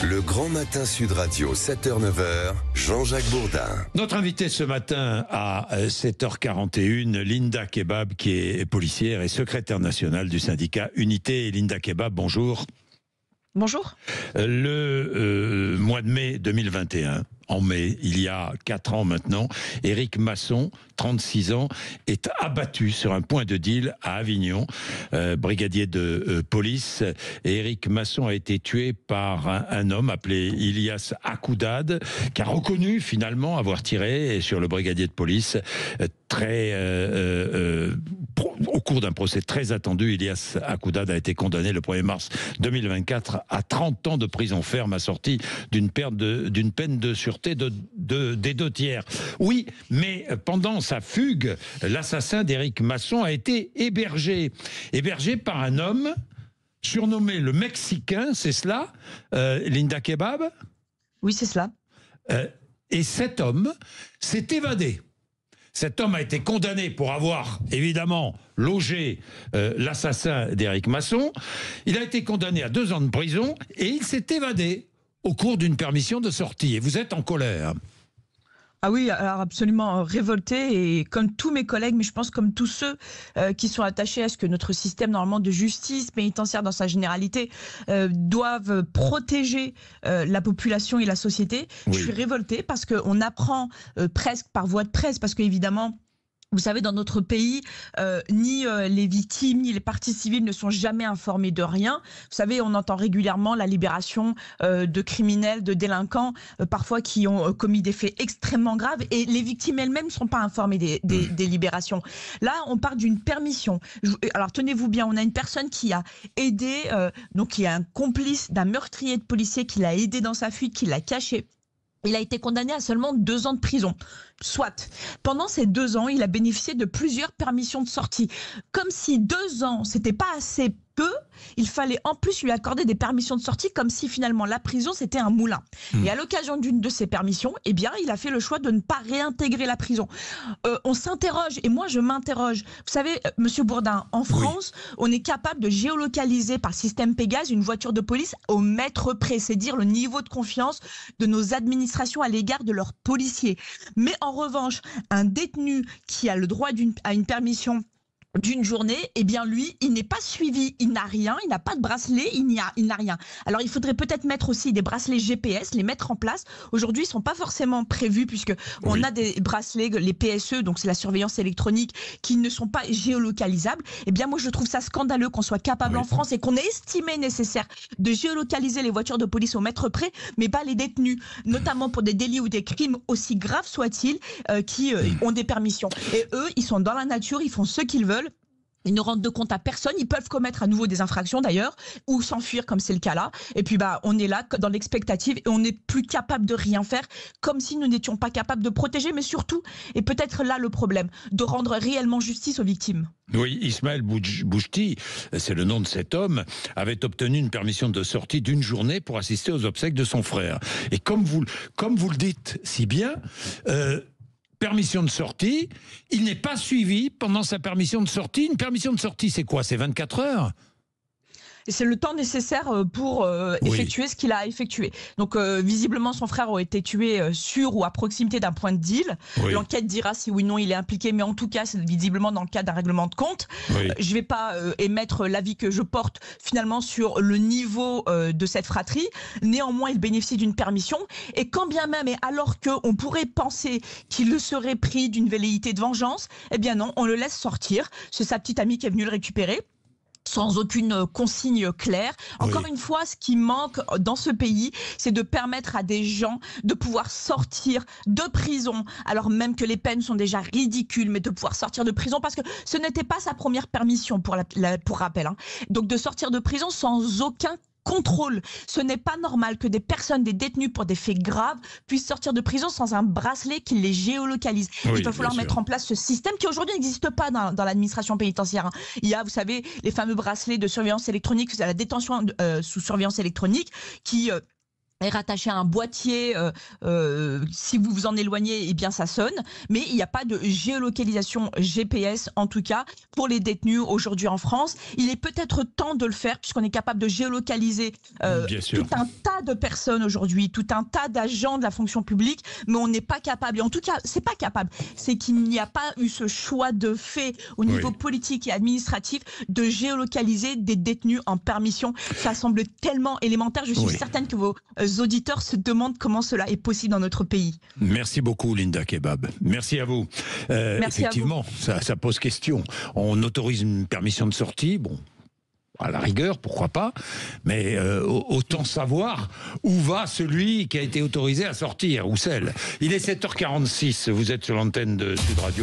Le Grand Matin Sud Radio, 7h-9h, Jean-Jacques Bourdin. Notre invité ce matin à 7h41, Linda Kebab, qui est policière et secrétaire nationale du syndicat Unité. Linda Kebab, bonjour. Bonjour. Le mois de mai 2021, en mai, il y a 4 ans maintenant, Éric Masson, 36 ans, est abattu sur un point de deal à Avignon, brigadier de police. Et Éric Masson a été tué par un homme appelé Ilyas Akoudad, qui a reconnu finalement avoir tiré sur le brigadier de police. Au cours d'un procès très attendu, Ilyas Akoudad a été condamné le 1er mars 2024 à 30 ans de prison ferme, assortie d'une peine de sûreté des 2 tiers. Oui, mais pendant sa fugue, l'assassin d'Éric Masson a été hébergé par un homme surnommé le Mexicain, c'est cela, Linda Kebab? Oui, c'est cela. Et cet homme s'est évadé. Cet homme a été condamné pour avoir, évidemment, logé l'assassin d'Éric Masson. Il a été condamné à 2 ans de prison et il s'est évadé au cours d'une permission de sortie. Et vous êtes en colère. Ah oui, alors absolument révolté, et comme tous mes collègues, mais je pense comme tous ceux qui sont attachés à ce que notre système normalement de justice pénitentiaire dans sa généralité doivent protéger la population et la société. Oui. Je suis révoltée parce qu'on apprend presque par voie de presse, parce qu'évidemment, vous savez, dans notre pays, ni les victimes, ni les parties civiles ne sont jamais informées de rien. Vous savez, on entend régulièrement la libération de criminels, de délinquants, parfois qui ont commis des faits extrêmement graves, et les victimes elles-mêmes ne sont pas informées des libérations. Là, on parle d'une permission. Alors, tenez-vous bien, on a une personne qui a aidé, donc qui est un complice d'un meurtrier de policier, qui l'a aidé dans sa fuite, qui l'a caché. Il a été condamné à seulement 2 ans de prison. Soit. Pendant ces 2 ans, il a bénéficié de plusieurs permissions de sortie. Comme si 2 ans, c'était pas assez peu, il fallait en plus lui accorder des permissions de sortie, comme si finalement la prison c'était un moulin. Et à l'occasion d'une de ces permissions, eh bien, il a fait le choix de ne pas réintégrer la prison. On s'interroge, et moi je m'interroge. Vous savez, Monsieur Bourdin, en France, on est capable de géolocaliser par système Pégase une voiture de police au mètre près. C'est dire le niveau de confiance de nos administrations à l'égard de leurs policiers. Mais en revanche, un détenu qui a le droit à une permission d'une journée, eh bien lui, il n'est pas suivi, il n'a rien, il n'a pas de bracelet, il n'a rien. Alors il faudrait peut-être mettre aussi des bracelets GPS, les mettre en place. Aujourd'hui, ils sont pas forcément prévus, puisque on a des bracelets, les PSE, donc c'est la surveillance électronique, qui ne sont pas géolocalisables. Eh bien moi, je trouve ça scandaleux qu'on soit capable en France, et qu'on ait estimé nécessaire de géolocaliser les voitures de police au mètre près, mais pas les détenus, notamment pour des délits ou des crimes aussi graves soient-ils, qui ont des permissions. Et eux, ils sont dans la nature, ils font ce qu'ils veulent. Ils ne rendent de compte à personne, ils peuvent commettre à nouveau des infractions d'ailleurs, ou s'enfuir comme c'est le cas là. Et puis on est là dans l'expectative, et on n'est plus capable de rien faire, comme si nous n'étions pas capables de protéger, mais surtout, et peut-être là le problème, de rendre réellement justice aux victimes. Oui, Ismaël Boujti, c'est le nom de cet homme, avait obtenu une permission de sortie d'1 journée pour assister aux obsèques de son frère. Et comme vous le dites si bien, permission de sortie, il n'est pas suivi pendant sa permission de sortie. Une permission de sortie, c'est quoi? C'est 24 heures? Et c'est le temps nécessaire pour effectuer ce qu'il a effectué. Donc visiblement, son frère a été tué sur ou à proximité d'un point de deal. L'enquête dira si oui ou non il est impliqué, mais en tout cas, c'est visiblement dans le cadre d'un règlement de compte. Je ne vais pas émettre l'avis que je porte finalement sur le niveau de cette fratrie. Néanmoins, il bénéficie d'une permission, et quand bien même, et alors qu'on pourrait penser qu'il le serait pris d'une velléité de vengeance, eh bien non, on le laisse sortir. C'est sa petite amie qui est venue le récupérer, sans aucune consigne claire. Encore une fois, ce qui manque dans ce pays, c'est de permettre à des gens de pouvoir sortir de prison, alors même que les peines sont déjà ridicules, mais de pouvoir sortir de prison, parce que ce n'était pas sa première permission, pour rappel. Donc de sortir de prison sans aucun contrôle. Ce n'est pas normal que des personnes, des détenus pour des faits graves, puissent sortir de prison sans un bracelet qui les géolocalise. Il va falloir mettre en place ce système qui aujourd'hui n'existe pas dans l'administration pénitentiaire. Il y a, vous savez, les fameux bracelets de surveillance électronique, la détention sous surveillance électronique, qui est rattaché à un boîtier, si vous vous en éloignez, eh bien ça sonne, mais il n'y a pas de géolocalisation GPS, en tout cas, pour les détenus aujourd'hui en France. Il est peut-être temps de le faire, puisqu'on est capable de géolocaliser tout un tas de personnes aujourd'hui, tout un tas d'agents de la fonction publique, mais on n'est pas capable, et en tout cas, c'est pas capable, c'est qu'il n'y a pas eu ce choix de fait au niveau politique et administratif de géolocaliser des détenus en permission. Ça semble tellement élémentaire, je suis certaine que vos auditeurs se demandent comment cela est possible dans notre pays. Merci beaucoup Linda Kebab. Merci à vous. Effectivement, à vous. Ça pose question. On autorise une permission de sortie, bon, à la rigueur, pourquoi pas, mais autant savoir où va celui qui a été autorisé à sortir, ou celle. Il est 7h46, vous êtes sur l'antenne de Sud Radio.